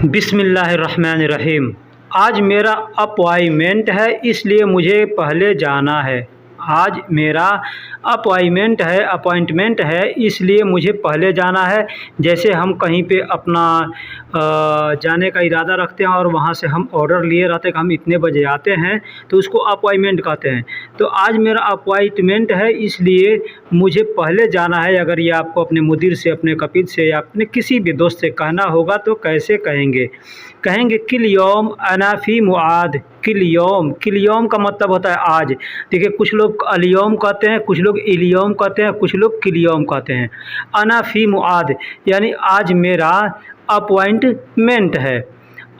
बिस्मिल्लाहिर्रहमानिर्रहीम। आज मेरा अपॉइंटमेंट है, इसलिए मुझे पहले जाना है। आज मेरा अपॉइंटमेंट है इसलिए मुझे पहले जाना है। जैसे हम कहीं पे अपना जाने का इरादा रखते हैं और वहाँ से हम ऑर्डर लिए रहते हैं कि हम इतने बजे आते हैं, तो उसको अपॉइंटमेंट कहते हैं। तो आज मेरा अपॉइंटमेंट है इसलिए मुझे पहले जाना है। अगर ये आपको अपने मुदीर से, अपने कपिल से या अपने किसी भी दोस्त से कहना होगा तो कैसे कहेंगे? किल यौम अना फ़ी मुआद। किल यौम का मतलब होता है आज। देखिए, कुछ लोग अलयौम कहते हैं, कुछ लोग इलयौम कहते हैं, कुछ लोग किल यौम कहते हैं। अना फ़ी मुआद यानी आज मेरा अपॉइंटमेंट है।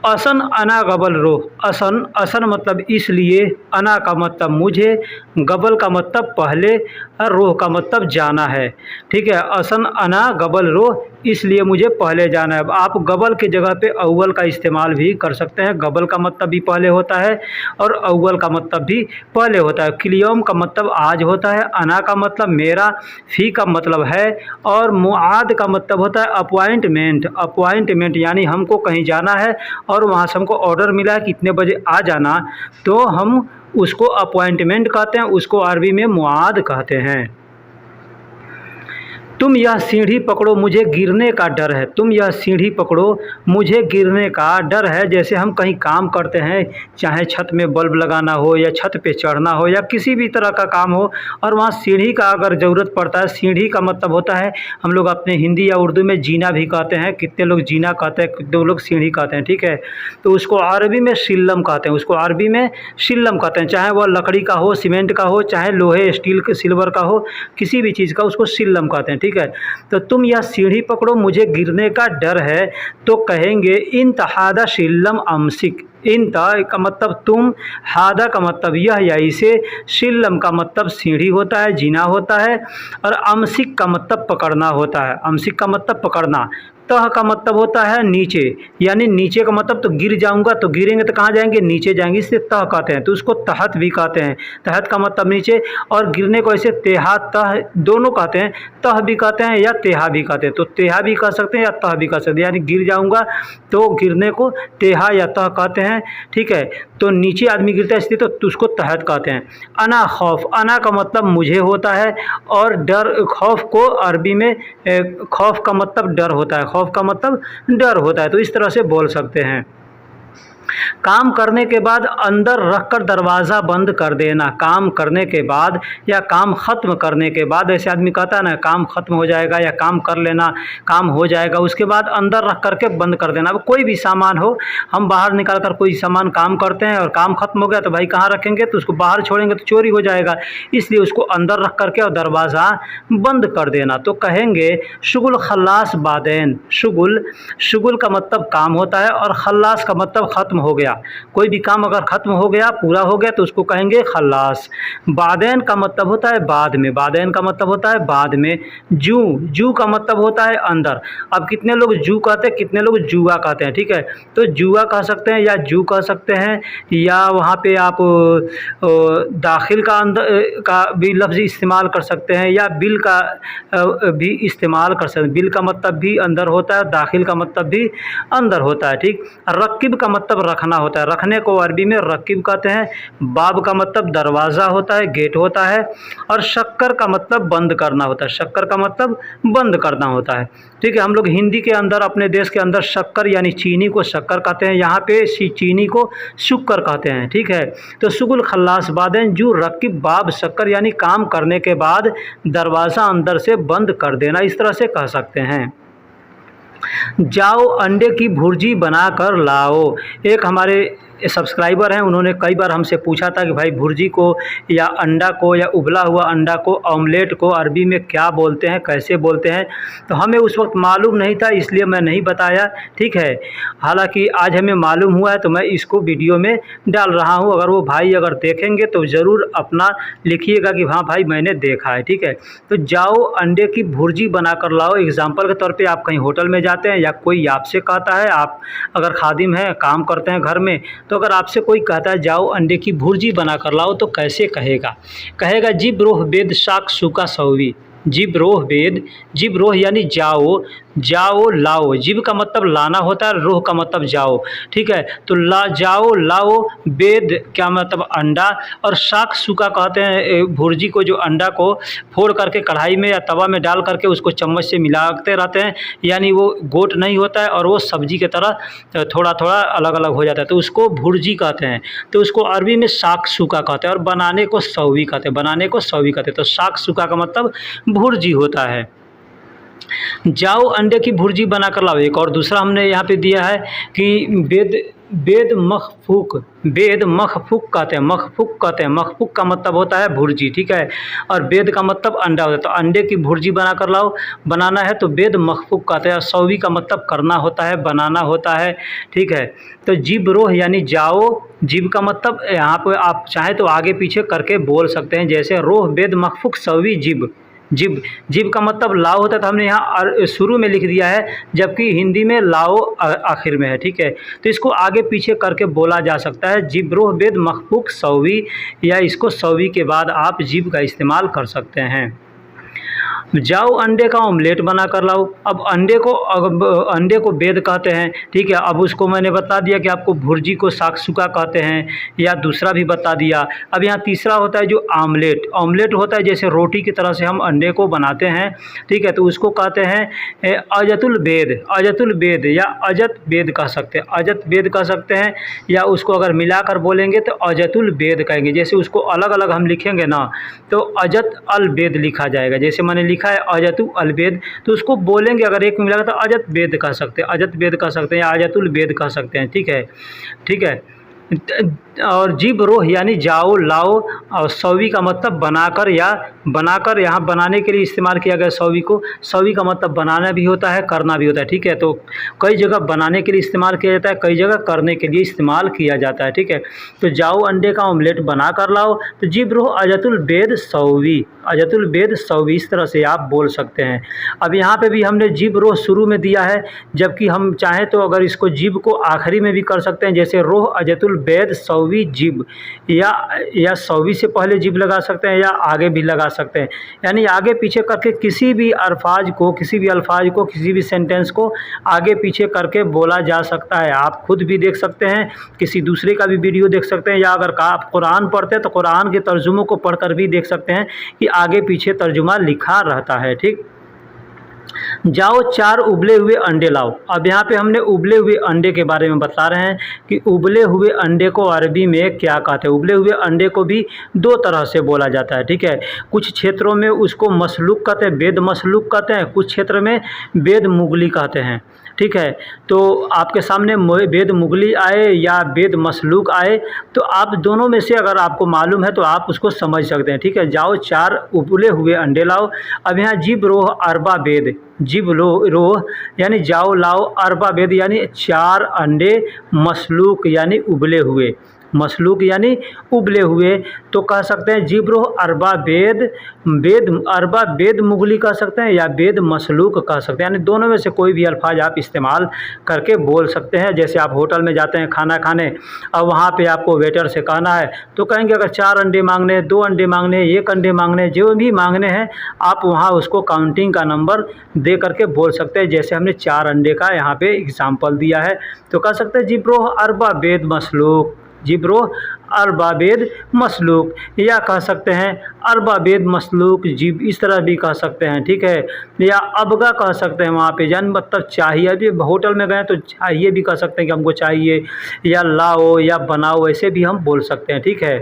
असन अना गबल रोह। असन मतलब इसलिए, अना का मतलब मुझे, गबल का मतलब पहले और रोह का मतलब जाना है। ठीक है, असन अना गबल रोह इसलिए मुझे पहले जाना है। अब आप गबल की जगह पे अव्वल का इस्तेमाल भी कर सकते हैं। गबल का मतलब भी पहले होता है और अव्वल का मतलब भी पहले होता है। किलियौम का मतलब आज होता है, अना का मतलब मेरा, फ़ी का मतलब है और मुआद का मतलब होता है अपॉइंटमेंट यानी हमको कहीं जाना है और वहाँ से हमको ऑर्डर मिला है कि इतने बजे आ जाना, तो हम उसको अपॉइंटमेंट कहते हैं, उसको अरबी में मुआद कहते हैं। तुम यह सीढ़ी पकड़ो, मुझे गिरने का डर है। तुम यह सीढ़ी पकड़ो, मुझे गिरने का डर है। जैसे हम कहीं काम करते हैं, चाहे छत में बल्ब लगाना हो या छत पे चढ़ना हो या किसी भी तरह का काम हो, और वहाँ सीढ़ी का अगर ज़रूरत पड़ता है। सीढ़ी का मतलब होता है, हम लोग अपने हिंदी या उर्दू में जीना भी कहते हैं। कितने लोग जीना कहते हैं, कितने लोग सीढ़ी कहते हैं। ठीक है, तो उसको अरबी में सिल्लम कहते हैं। उसको अरबी में सिल्लम कहते हैं। चाहे वह लकड़ी का हो, सीमेंट का हो, चाहे लोहे, स्टील, सिल्वर का हो, किसी भी चीज़ का उसको सिल्लम कहते हैं। ठीक है, तो तुम यह सीढ़ी पकड़ो, मुझे गिरने का डर है, तो कहेंगे इंतहादा सिल्लम अमसिक। इंता का मतलब तुम, हादा का मतलब यह या इसे, सिल्लम का मतलब सीढ़ी होता है, जीना होता है, और अमसिक का मतलब पकड़ना होता है। अमसिक का मतलब पकड़ना। तह का मतलब होता है नीचे, यानी नीचे का मतलब तो गिर जाऊंगा, तो गिरेंगे तो कहाँ जाएंगे? नीचे जाएंगे, इससे तह कहते हैं। तो उसको तहत भी कहते हैं। तहत का मतलब नीचे, और गिरने को ऐसे तेहा तह दोनों कहते हैं। तह भी कहते हैं या तेहा भी कहते हैं। तो तेहा भी कह सकते हैं या तह भी कह सकते हैं, यानी गिर जाऊंगा तो गिरने को तेहा या तह कहते हैं। ठीक है, तो नीचे आदमी गिरता है इसलिए तो उसको तहत कहते हैं। अना खौफ, अना का मतलब मुझे होता है, और डर, खौफ को अरबी में खौफ का मतलब डर होता है। खौफ का मतलब डर होता है, तो इस तरह से बोल सकते हैं। काम करने के बाद अंदर रखकर दरवाज़ा बंद कर देना। काम करने के बाद या काम ख़त्म करने के बाद, ऐसे आदमी कहता है ना, काम ख़त्म हो जाएगा या काम कर लेना, काम हो जाएगा, उसके बाद अंदर रख करके बंद कर देना। अब कोई भी सामान हो, हम बाहर निकाल कर कोई सामान काम करते हैं और काम ख़त्म हो गया तो भाई कहाँ रखेंगे? तो उसको बाहर छोड़ेंगे तो चोरी हो जाएगा, इसलिए उसको अंदर रख करके और दरवाज़ा बंद कर देना। तो कहेंगे शुगुल खल्लास बादैन। शुगुल का मतलब काम होता है और खल्लास का मतलब ख़त्म हो गया। कोई भी काम अगर ख़त्म हो गया, पूरा हो गया, तो उसको कहेंगे खल्लास। बादैन का मतलब होता है बाद में। बादैन का मतलब होता है बाद में। जू का मतलब होता है अंदर। अब कितने लोग जू कहते हैं, कितने लोग जुआ कहते हैं। ठीक है, तो जुआ कह सकते हैं या जू कह सकते हैं, या वहाँ पे आप दाखिल का अंदर का भी लफ्ज़ इस्तेमाल कर सकते हैं, या बिल का भी इस्तेमाल कर सकते हैं। बिल का मतलब भी अंदर होता है, दाखिल का मतलब भी अंदर होता है। ठीक, रकीब का मतलब रखना होता है। रखने को अरबी में रकीब कहते हैं। बाब का मतलब दरवाज़ा होता है, गेट होता है, और शक्कर का मतलब बंद करना होता है। शक्कर का मतलब बंद करना होता है। ठीक है, हम लोग हिंदी के अंदर, अपने देश के अंदर शक्कर यानी चीनी को शक्कर कहते हैं, यहाँ पे चीनी को शुक्कर कहते हैं। ठीक है, तो शुगुल खल्लास बादैन जू रकीब बाब शक्कर, यानी काम करने के बाद दरवाज़ा अंदर से बंद कर देना, इस तरह से कह सकते हैं। जाओ अंडे की भुर्जी बना कर लाओ। एक हमारे सब्सक्राइबर हैं, उन्होंने कई बार हमसे पूछा था कि भाई भुर्जी को या अंडा को या उबला हुआ अंडा को, ऑमलेट को अरबी में क्या बोलते हैं, कैसे बोलते हैं? तो हमें उस वक्त मालूम नहीं था, इसलिए मैं नहीं बताया। ठीक है, हालांकि आज हमें मालूम हुआ है तो मैं इसको वीडियो में डाल रहा हूं। अगर वो भाई अगर देखेंगे तो ज़रूर अपना लिखिएगा कि हाँ भाई मैंने देखा है। ठीक है, तो जाओ अंडे की भुर्जी बना कर लाओ। एग्जाम्पल के तौर पर आप कहीं होटल में जाते हैं या कोई आपसे कहता है, आप अगर खादिम हैं, काम करते हैं घर में, तो अगर आपसे कोई कहता है जाओ अंडे की भुर्जी बना कर लाओ, तो कैसे कहेगा? कहेगा जिब रोह बेद शाक सूका सौवी। जिब रोह बेद, जिब रोह यानी जाओ, जाओ लाओ, जिब का मतलब लाना होता है, रोह का मतलब जाओ, ठीक है। तो ला जाओ लाओ, बेद क्या मतलब अंडा, और शाक सुका कहते हैं भुर्जी को, जो अंडा को फोड़ करके कढ़ाई में या तवा में डाल करके उसको चम्मच से मिलाते रहते हैं, यानी वो गोट नहीं होता है और वो सब्जी की तरह थोड़ा थोड़ा अलग अलग हो जाता है, तो उसको भुर्जी कहते हैं। तो उसको अरबी में शाक सुका कहते हैं, और बनाने को सौवी कहते हैं, बनाने को सौवी कहते हैं। तो शाक सुका का मतलब भुर्जी होता है। जाओ अंडे की भुर्जी बनाकर लाओ। एक और दूसरा हमने यहाँ पे दिया है कि बेद बेद मखफूक, बेद मखफूक कहते हैं, मखफूक कहते हैं। मखफूक का मतलब होता है भुर्जी, ठीक है। और बेद का मतलब अंडा होता है। तो अंडे की भुर्जी बना कर लाओ, बनाना है तो बेद मखफूक कहते हैं। और सौवी का मतलब करना होता है, बनाना होता है, ठीक है। तो जिब रोह यानी जाओ, जिब का मतलब यहाँ पर आप चाहे तो आगे पीछे करके बोल सकते हैं, जैसे रोह बेद मखफूक सौवी जिब। जिब, जिब का मतलब लाओ होता है, तो हमने यहाँ शुरू में लिख दिया है, जबकि हिंदी में लाओ आखिर में है, ठीक है। तो इसको आगे पीछे करके बोला जा सकता है, जिब रोह बेद मखफूक सौवी, या इसको सौवी के बाद आप जिब का इस्तेमाल कर सकते हैं। जाओ अंडे का ऑमलेट बना कर लाओ। अब अंडे को बेद कहते हैं, ठीक है। अब उसको मैंने बता दिया कि आपको भुर्जी को शाक सुका कहते हैं, या दूसरा भी बता दिया। अब यहाँ तीसरा होता है जो आमलेट। ऑमलेट होता है जैसे रोटी की तरह से हम अंडे को बनाते हैं, ठीक है। तो उसको कहते हैं अजतुल बेद, अजतुल बेद या अजत बेद कह सकते हैं, अजत बेद कह सकते हैं, या उसको अगर मिलाकर बोलेंगे तो अजतुल बेद कहेंगे। जैसे उसको अलग अलग हम लिखेंगे ना, तो अजत अल बेद लिखा जाएगा। जैसे मैंने लिखा है अजतु अलबेद, तो उसको बोलेंगे अगर एक में मिला तो अजत बेद कह सकते हैं, अजत बेद कह सकते हैं, या अजतुल बेद कह सकते हैं, ठीक है, ठीक है। और जिब रोह यानी जाओ लाओ, और सौवी का मतलब बनाकर, या बनाकर यहाँ बनाने के लिए इस्तेमाल किया गया सौवी को। सौवी का मतलब बनाना भी होता है, करना भी होता है, ठीक है। तो कई जगह बनाने के लिए इस्तेमाल किया जाता है, कई जगह करने के लिए इस्तेमाल किया जाता है, ठीक है। तो जाओ अंडे का ऑमलेट बना कर लाओ, तो जिब रोह अजतुल बेद सौवी, अजतुल बेद सौवी, इस तरह से आप बोल सकते हैं। अब यहाँ पे भी हमने जिब रोह शुरू में दिया है, जबकि हम चाहें तो अगर इसको जिब को आखिरी में भी कर सकते हैं, जैसे रोह अजतुल बेद सौवी जिब, या सौवी से पहले जिब लगा सकते हैं, या आगे भी लगा सकते हैं। यानी आगे पीछे करके किसी भी अल्फाज को, किसी भी अल्फाज को, किसी भी सेंटेंस को आगे पीछे करके बोला जा सकता है। आप खुद भी देख सकते हैं, किसी दूसरे का भी वीडियो देख सकते हैं, या अगर आप कुरान पढ़ते हैं तो कुरान के तर्जुमों को पढ़कर भी देख सकते हैं कि आगे पीछे तर्जुमा लिखा रहता है, ठीक। जाओ 4 उबले हुए अंडे लाओ। अब यहाँ पे हमने उबले हुए अंडे के बारे में बता रहे हैं कि उबले हुए अंडे को अरबी में क्या कहते हैं। उबले हुए अंडे को भी 2 तरह से बोला जाता है, ठीक है। कुछ क्षेत्रों में उसको मसलूक कहते हैं, बेद मसलूक कहते हैं, कुछ क्षेत्र में बेद मुगली कहते हैं, ठीक है। तो आपके सामने बेद मुगली आए या बेद मसलूक आए, तो आप दोनों में से अगर आपको मालूम है तो आप उसको समझ सकते हैं, ठीक है। जाओ 4 उबले हुए अंडे लाओ। अब यहाँ जिब रोह अरबा बेद, जिब रोह यानी जाओ लाओ, अरबा बेद यानी 4 अंडे, मसलूक यानी उबले हुए, मसलूक यानी उबले हुए। तो कह सकते हैं जिब रोह अरबा बेद, बेद अरबा बेद मुगली कह सकते हैं, या बेद मसलूक कह सकते हैं। यानी दोनों में से कोई भी अल्फाज आप इस्तेमाल करके बोल सकते हैं। जैसे आप होटल में जाते हैं खाना खाने, और वहाँ पे आपको वेटर से कहना है, तो कहेंगे अगर 4 अंडे मांगने हैं, 2 अंडे मांगने हैं, 1 अंडे मांगने हैं, जो भी मांगने हैं आप वहाँ उसको काउंटिंग का नंबर दे करके बोल सकते हैं। जैसे हमने 4 अंडे का यहाँ पे एग्जाम्पल दिया है, तो कह सकते हैं जिब रोह अरबा बेद मसलूक, जिब रोह अरबा बेद मसलूक, या कह सकते हैं अरबा बेद मसलूक जिब, इस तरह भी कह सकते हैं, ठीक है। या अबगा कह सकते हैं वहाँ पे, जान मतलब चाहिए। अभी होटल में गए तो चाहिए भी कह सकते हैं कि हमको चाहिए, या लाओ या बनाओ, ऐसे भी हम बोल सकते हैं, ठीक है।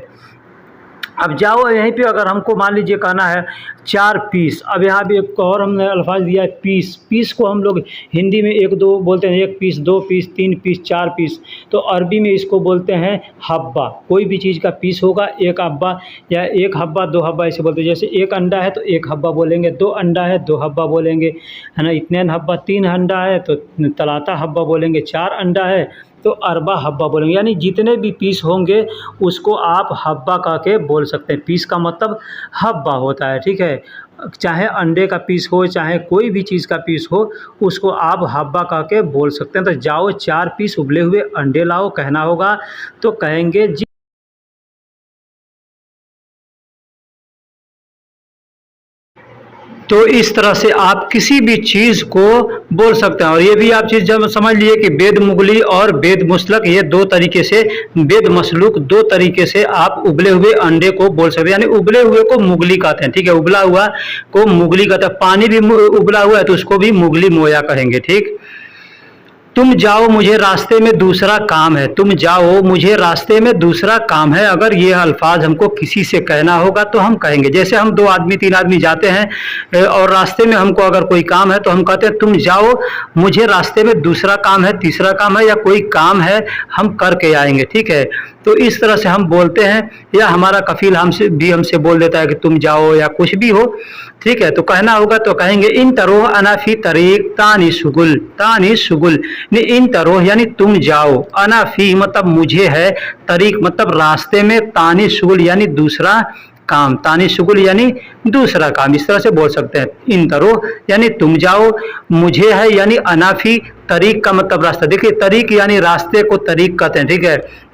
अब जाओ यहीं पे अगर हमको मान लीजिए कहना है 4 पीस। अब यहाँ भी एक और हमने अल्फाज दिया है पीस। पीस को हम लोग हिंदी में 1-2 बोलते हैं, 1 पीस, 2 पीस, 3 पीस, 4 पीस। तो अरबी में इसको बोलते हैं हब्बा। कोई भी चीज़ का पीस होगा, 1 हब्बा या 1 हब्बा, 2 हब्बा ऐसे बोलते हैं। जैसे 1 अंडा है तो 1 हब्बा बोलेंगे, 2 अंडा है 2 हब्बा बोलेंगे, है ना। इतने हब्बा, 3 अंडा है तो तलाता हब्बा बोलेंगे, 4 अंडा है तो अरबा हब्बा बोलेंगे। यानी जितने भी पीस होंगे उसको आप हब्बा कह के बोल सकते हैं। पीस का मतलब हब्बा होता है, ठीक है। चाहे अंडे का पीस हो, चाहे कोई भी चीज़ का पीस हो, उसको आप हब्बा कह के बोल सकते हैं। तो जाओ 4 पीस उबले हुए अंडे लाओ कहना होगा, तो कहेंगे जी। तो इस तरह से आप किसी भी चीज़ को बोल सकते हैं। और ये भी आप चीज़ जब समझ लिए कि वेद मुगली और वेद मुसलक, ये दो तरीके से, वेद मसलूक, दो तरीके से आप उबले हुए अंडे को बोल सकते हैं। यानी उबले हुए को मुगली कहते हैं, ठीक है, उबला हुआ को मुगली कहते हैं। पानी भी उबला हुआ है तो उसको भी मुगली मोया कहेंगे, ठीक। तुम जाओ मुझे रास्ते में दूसरा काम है, तुम जाओ मुझे रास्ते में दूसरा काम है। अगर ये अल्फाज हमको किसी से कहना होगा तो हम कहेंगे, जैसे हम 2 आदमी 3 आदमी जाते हैं और रास्ते में हमको अगर कोई काम है तो हम कहते हैं तुम जाओ मुझे रास्ते में दूसरा काम है, तीसरा काम है, या कोई काम है हम करके आएंगे, ठीक है। तो इस तरह से हम बोलते हैं, या हमारा कफील हमसे बोल देता है कि तुम जाओ, या कुछ भी हो, ठीक है। तो कहना होगा तो कहेंगे इन तरोह अना फी तरीक तानी शुगुल, तानी शुगुल, इन तरोह यानी तुम जाओ, अना फी मतलब मुझे है, तरीक मतलब रास्ते में, तानी शुगुल यानी दूसरा काम, तानी शुगुल यानी दूसरा काम, इस तरह से बोल सकते हैं। इन तरोह यानी तुम जाओ, मुझे है यानी अनाफी, तरीक का मतलब रास्ता। देखिए तरीक यानी रास्ते को तरीक कहते हैं, ठीक है।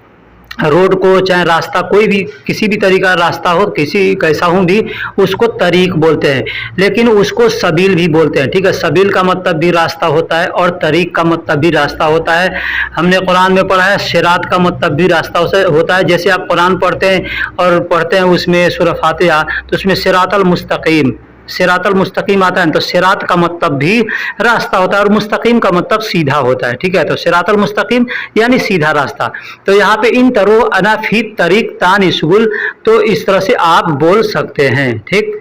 रोड को चाहे रास्ता कोई भी किसी भी तरीका रास्ता हो, किसी कैसा हो भी, उसको तरीक बोलते हैं। लेकिन उसको सबील भी बोलते हैं, ठीक है। सबील का मतलब भी रास्ता होता है और तरीक का मतलब भी रास्ता होता है। हमने कुरान में पढ़ा है सिरात का मतलब भी रास्ता होता है। जैसे आप कुरान पढ़ते हैं और पढ़ते हैं उसमें सूरह फातिहा, तो उसमें सिरातल मुस्तकीम, सिरातल मुस्तकीम आता है, तो सिरात का मतलब भी रास्ता होता है और मुस्तकीम का मतलब सीधा होता है, ठीक है। तो सिरातल मुस्तकीम यानी सीधा रास्ता। तो यहाँ पे इन तरो अना फी तरीक तानी शुगुल, तो इस तरह से आप बोल सकते हैं, ठीक।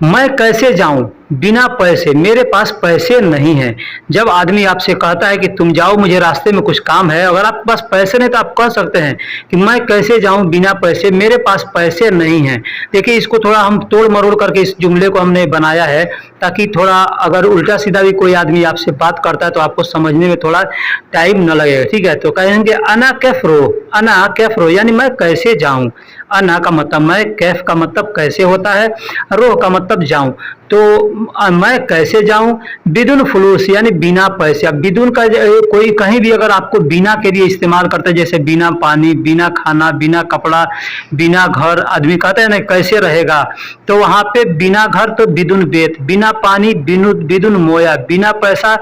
मैं कैसे जाऊं बिना पैसे, मेरे पास पैसे नहीं हैं। जब आदमी आपसे कहता है कि तुम जाओ मुझे रास्ते में कुछ काम है, अगर आपके पास पैसे नहीं तो आप कह सकते हैं कि मैं कैसे जाऊं बिना पैसे, मेरे पास पैसे नहीं हैं। देखिए इसको थोड़ा हम तोड़ मरोड़ करके इस जुमले को हमने बनाया है ताकि थोड़ा अगर उल्टा सीधा भी कोई आदमी आपसे बात करता है तो आपको समझने में थोड़ा टाइम न लगेगा, ठीक है। तो कहेंगे अना कैफरो, अना कैफरो यानी मैं कैसे जाऊं। अना का मतलब मैं, कैफ का मतलब कैसे होता है, रोह का मतलब जाऊं। तो मैं कैसे जाऊं, बिदुन फलूस यानी बिना पैसे। अब बिदुन का कोई कहीं भी अगर आपको बिना के लिए इस्तेमाल करते हैं, जैसे बिना पानी, बिना खाना, बिना कपड़ा, बिना घर, आदमी कहते हैं ना कैसे रहेगा, तो वहां पे बिना घर तो बिदुन बेत, बिना पानी बिदुन मोया, बिना पैसा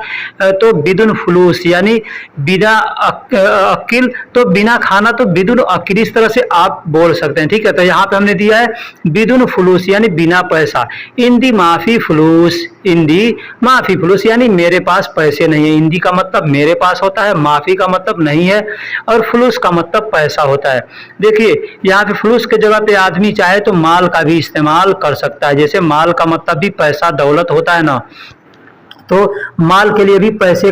तो बिदुन फलूस यानी बिना अकिल, तो बिना खाना तो बिदुन अकिल, इस तरह से आप बोल सकते हैं, ठीक है। तो यहाँ पे हमने दिया है बिदुन फलूस यानी बिना पैसा। इंदी माफी फलूस, इंदी माफी फलूस यानी मेरे पास पैसे नहीं है। इंदी का मतलब मेरे पास होता है, माफी का मतलब नहीं है, और फलूस का मतलब पैसा होता है। देखिए यहाँ पे फलूस के जगह पे आदमी चाहे तो माल का भी इस्तेमाल कर सकता है। जैसे माल का मतलब भी पैसा दौलत होता है ना, तो माल के लिए भी पैसे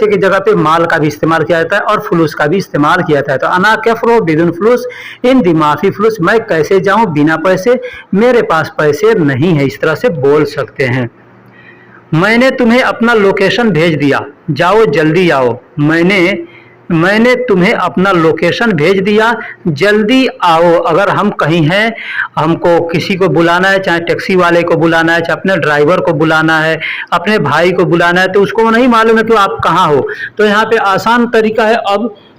की जगह पे माल का भी इस्तेमाल किया जाता है और फलूस का भी इस्तेमाल किया जाता है। तो अना कैफरो बिदुन फलूस इन दिमाफी फलूस, मैं कैसे जाऊं बिना पैसे, मेरे पास पैसे नहीं है, इस तरह से बोल सकते हैं। मैंने तुम्हें अपना लोकेशन भेज दिया, जाओ जल्दी आओ। मैंने तुम्हें अपना लोकेशन भेज दिया, जल्दी आओ। अगर हम कहीं हैं, हमको किसी को बुलाना है, चाहे टैक्सी वाले को बुलाना है, चाहे अपने ड्राइवर को बुलाना है, अपने भाई को बुलाना है, तो उसको नहीं मालूम है कि आप कहाँ हो। तो यहाँ पे आसान तरीका है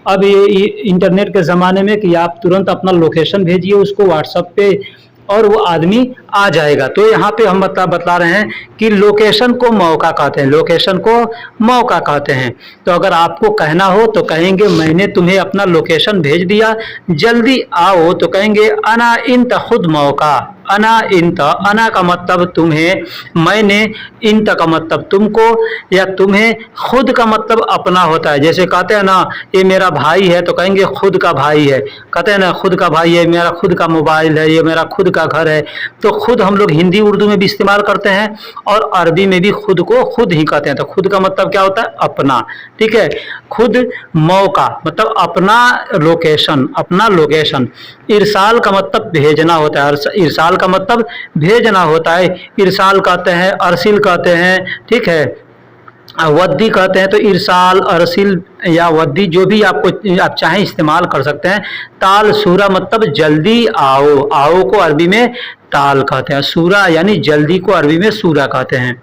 अब ये इंटरनेट के ज़माने में कि आप तुरंत अपना लोकेशन भेजिए उसको व्हाट्सएप पे और वो आदमी आ जाएगा। तो यहाँ पे हम बतला रहे हैं कि लोकेशन को मौका कहते हैं, लोकेशन को मौका कहते हैं। तो अगर आपको कहना हो तो कहेंगे मैंने तुम्हें अपना लोकेशन भेज दिया, जल्दी आओ। तो कहेंगे अना इंत खुद मौका, अना इंत, अना का मतलब तुम्हें, मैंने, इंत का मतलब तुमको, या तुम्हें, खुद का मतलब अपना होता है। जैसे कहते हैं ना ये मेरा भाई है तो कहेंगे खुद का भाई है, कहते हैं ना खुद का भाई है, मेरा खुद का मोबाइल है, ये मेरा खुद का घर है। तो खुद हम लोग हिंदी उर्दू में भी इस्तेमाल करते हैं और अरबी में भी खुद को खुद ही कहते हैं। तो खुद का मतलब क्या होता है, अपना, ठीक है। खुद, मौका मतलब अपना लोकेशन, अपना लोकेशन। इरसाल का मतलब भेजना होता है, इरसाल का मतलब भेजना होता है। इरसाल कहते हैं, अरसिल कहते हैं, ठीक है, वद्दी कहते हैं। तो इरसाल, अरसिल या वद्दी जो भी आप चाहें इस्तेमाल कर सकते हैं। ताल सूरा मतलब जल्दी आओ, आओ को अरबी में ताल कहते हैं, सूरा यानी जल्दी को अरबी में सूरा कहते हैं।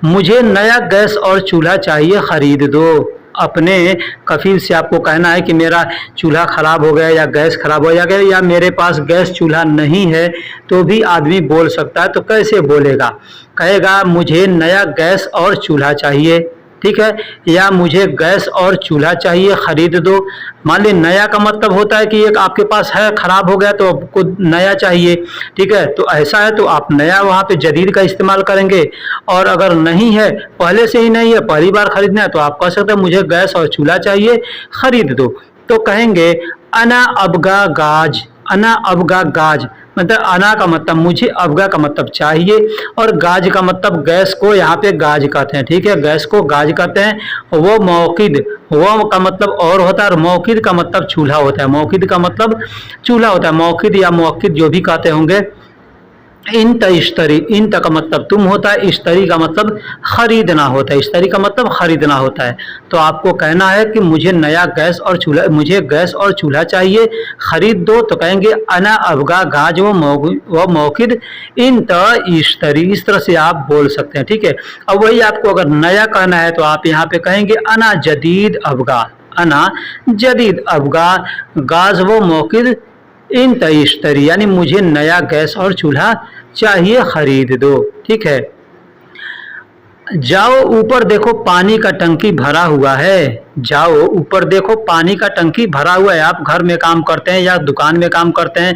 मुझे नया गैस और चूल्हा चाहिए, खरीद दो। अपने कफिल से आपको कहना है कि मेरा चूल्हा ख़राब हो गया या गैस ख़राब हो गया या मेरे पास गैस चूल्हा नहीं है, तो भी आदमी बोल सकता है। तो कैसे बोलेगा? कहेगा मुझे नया गैस और चूल्हा चाहिए, ठीक है, या मुझे गैस और चूल्हा चाहिए, ख़रीद दो। मान ली नया का मतलब होता है कि एक आपके पास है, ख़राब हो गया तो आपको नया चाहिए, ठीक है। तो ऐसा है तो आप नया वहाँ पे जदीद का इस्तेमाल करेंगे। और अगर नहीं है, पहले से ही नहीं है, पहली बार ख़रीदना है, तो आप कह सकते हैं मुझे गैस और चूल्हा चाहिए, ख़रीद दो। तो कहेंगे अना अबगा गाज। अना अबगा गाज मतलब अना का मतलब मुझे, अबगा का मतलब चाहिए, और गाज का मतलब गैस को यहाँ पे गाज कहते हैं, ठीक है, गैस को गाज कहते हैं। वो मौकिद, वो का मतलब और होता है, और मौकिद का मतलब चूल्हा होता है। मौकिद का मतलब चूल्हा होता है, मौकिद या मौकिद जो भी कहते होंगे। इंत इश्तरी, इंत का मतलब तुम होता है, इश्तरी का मतलब खरीदना होता है, इश्तरी का मतलब खरीदना होता है। तो आपको कहना है कि मुझे नया गैस और चूल्हा, मुझे गैस और चूल्हा चाहिए, खरीद दो। तो कहेंगे अना अबगा गाज वो मौकिद इंत इश्तरी। इस तरह से आप बोल सकते हैं, ठीक है। अब वही आपको अगर नया कहना है तो आप यहाँ पे कहेंगे अना जदीद अबगा। अना जदीद अबगा गाज वो मौकिद इन तइश्तरी, यानी मुझे नया गैस और चूल्हा चाहिए, खरीद दो, ठीक है। जाओ ऊपर देखो पानी का टंकी भरा हुआ है। जाओ ऊपर देखो पानी का टंकी भरा हुआ है। आप घर में काम करते हैं या दुकान में काम करते हैं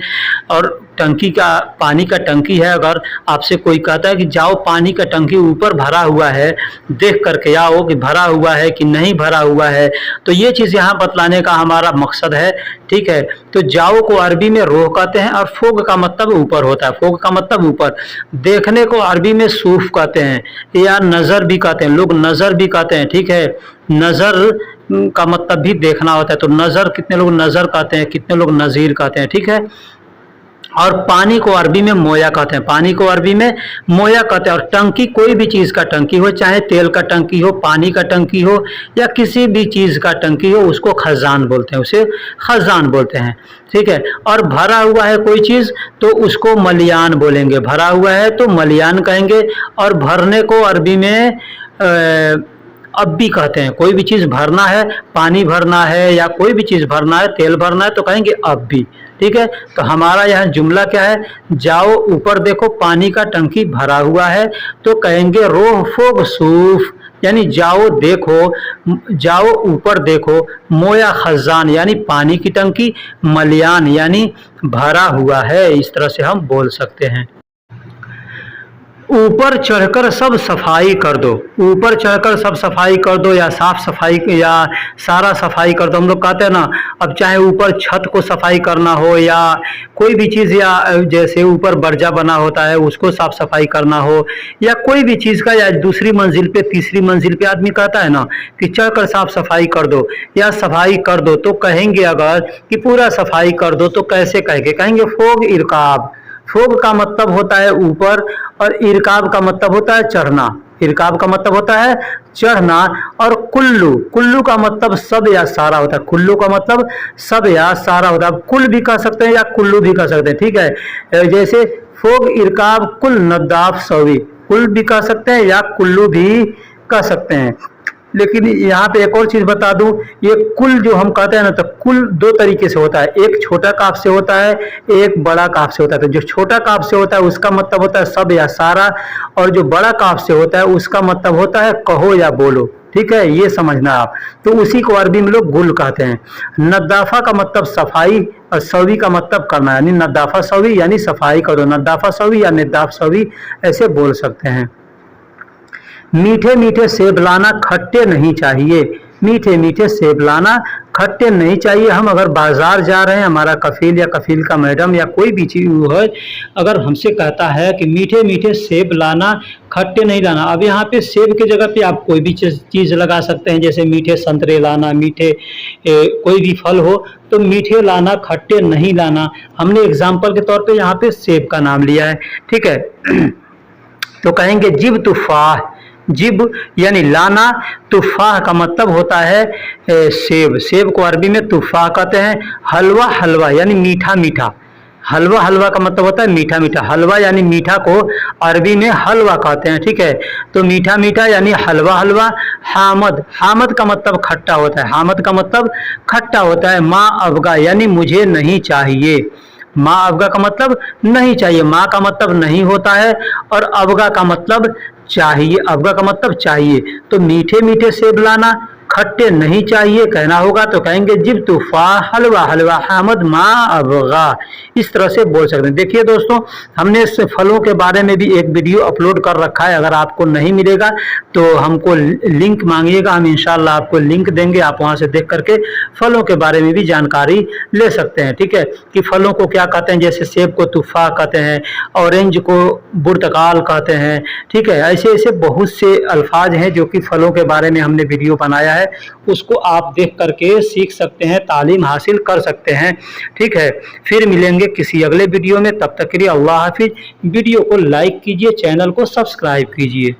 और टंकी का, पानी का टंकी है, अगर आपसे कोई कहता है कि जाओ पानी का टंकी ऊपर भरा हुआ है, देख करके आओ कि भरा हुआ है कि नहीं भरा हुआ है, तो ये चीज़ यहाँ बतलाने का हमारा मकसद है, ठीक है। तो जाओ को अरबी में रोह कहते हैं, और फोग का मतलब ऊपर होता है। फोग का मतलब ऊपर। देखने को अरबी में सूफ कहते हैं, या नज़र भी कहते हैं, लोग नज़र भी कहते हैं, ठीक है। नज़र का मतलब भी देखना होता है, तो नज़र, कितने लोग नज़र कहते हैं, कितने लोग नज़ीर कहते हैं, ठीक है। और पानी को अरबी में मोया कहते हैं, पानी को अरबी में मोया कहते हैं। और टंकी, कोई भी चीज़ का टंकी हो, चाहे तेल का टंकी हो, पानी का टंकी हो, या किसी भी चीज़ का टंकी हो, उसको खजान बोलते हैं, उसे खजान बोलते हैं, ठीक है। और भरा हुआ है कोई चीज़ तो उसको मलियान बोलेंगे, भरा हुआ है तो मलियान कहेंगे। और भरने को अरबी में अब भी कहते हैं। कोई भी चीज़ भरना है, पानी भरना है या कोई भी चीज़ भरना है, तेल भरना है, तो कहेंगे अब भी, ठीक है। तो हमारा यहाँ जुमला क्या है? जाओ ऊपर देखो पानी का टंकी भरा हुआ है, तो कहेंगे रोह फोग सूफ, यानी जाओ देखो, जाओ ऊपर देखो, मोया खजान यानी पानी की टंकी, मलियान यानी भरा हुआ है। इस तरह से हम बोल सकते हैं। ऊपर चढ़कर सब सफाई कर दो। ऊपर चढ़कर सब सफाई कर दो, या साफ सफाई, या सारा सफाई कर दो। हम लोग कहते हैं ना, अब चाहे ऊपर छत को सफाई करना हो, या कोई भी चीज़, या जैसे ऊपर बर्जा बना होता है उसको साफ सफाई करना हो, या कोई भी चीज़ का, या दूसरी मंजिल पे, तीसरी मंजिल पे आदमी कहता है ना कि चढ़कर साफ सफाई कर दो या सफाई कर दो, तो कहेंगे अगर कि पूरा सफाई कर दो, तो कैसे कहेंगे? कहेंगे फोग इरकाब। फोग का मतलब होता है ऊपर, और इरकाब का मतलब होता है चढ़ना। इरकाब का मतलब होता है चढ़ना। और कुल्लू, कुल्लू का मतलब सब या सारा होता है। कुल्लू का मतलब सब या सारा होता है। कुल भी कह सकते हैं या कुल्लू भी कह सकते हैं, ठीक है। जैसे फोग इरकाब कुल नद्दाफ सवी, कुल भी कह सकते हैं या कुल्लू भी कह सकते हैं। लेकिन यहाँ पे एक और चीज़ बता दूं, ये कुल जो हम कहते हैं ना, तो कुल दो तरीके से होता है। एक छोटा काफ से होता है, एक बड़ा काफ से होता है। तो जो छोटा काफ से होता है उसका मतलब होता है सब या सारा, और जो बड़ा काफ से होता है उसका मतलब होता है कहो या बोलो, ठीक है, ये समझना आप। तो उसी को अरबी में लोग गुल कहते हैं। नद्दाफा का मतलब सफाई, और सवी का मतलब करना, यानी नद्दाफा सवी यानी सफाई करो, नद्दाफा सवी या निद्दाफ सवी, ऐसे बोल सकते हैं। मीठे मीठे सेब लाना, खट्टे नहीं चाहिए। मीठे मीठे सेब लाना, खट्टे नहीं चाहिए। हम अगर बाजार जा रहे हैं, हमारा कफील या कफील का मैडम या कोई भी चीज़ है, अगर हमसे कहता है कि मीठे मीठे सेब लाना, खट्टे नहीं लाना, अब यहाँ पे सेब की जगह पे आप कोई भी चीज़ लगा सकते हैं, जैसे मीठे संतरे लाना, मीठे कोई भी फल हो, तो मीठे लाना, खट्टे नहीं लाना। हमने एग्जाम्पल के तौर पे यहाँ पे सेब का नाम लिया है, ठीक है। तो कहेंगे जिब तुफाह। जिब यानी लाना, तुफाह का मतलब होता है सेब। सेब को अरबी में तुफाह कहते हैं। हलवा, हलवा यानी मीठा मीठा, हलवा, हलवा का मतलब होता है मीठा मीठा। हलवा यानी मीठा को अरबी में हलवा कहते हैं, ठीक है। तो मीठा मीठा यानी हलवा हलवा। हामद, हामद का मतलब खट्टा होता है, हामद का मतलब खट्टा होता है। माँ अबगा यानी मुझे नहीं चाहिए। माँ अबगा का मतलब नहीं चाहिए, माँ का मतलब नहीं होता है और अबगा का मतलब चाहिए, अबगा का मतलब चाहिए। तो मीठे मीठे सेब लाना, खट्टे नहीं चाहिए कहना होगा तो कहेंगे जिब तूफा हलवा हलवा हामद माँ अबगा। इस तरह से बोल सकते हैं। देखिए दोस्तों, हमने इस फलों के बारे में भी एक वीडियो अपलोड कर रखा है, अगर आपको नहीं मिलेगा तो हमको लिंक मांगिएगा, हम इंशाल्लाह आपको लिंक देंगे, आप वहां से देख करके फलों के बारे में भी जानकारी ले सकते हैं, ठीक है। कि फलों को क्या कहते हैं, जैसे सेब को तूफा कहते हैं, ऑरेंज को बुर्तकाल कहते हैं, ठीक है। ऐसे ऐसे बहुत से अल्फाज हैं जो कि फलों के बारे में हमने वीडियो बनाया है, उसको आप देख करके सीख सकते हैं, तालीम हासिल कर सकते हैं, ठीक है। फिर मिलेंगे किसी अगले वीडियो में, तब तक के लिए अल्लाह हाफिज। वीडियो को लाइक कीजिए, चैनल को सब्सक्राइब कीजिए।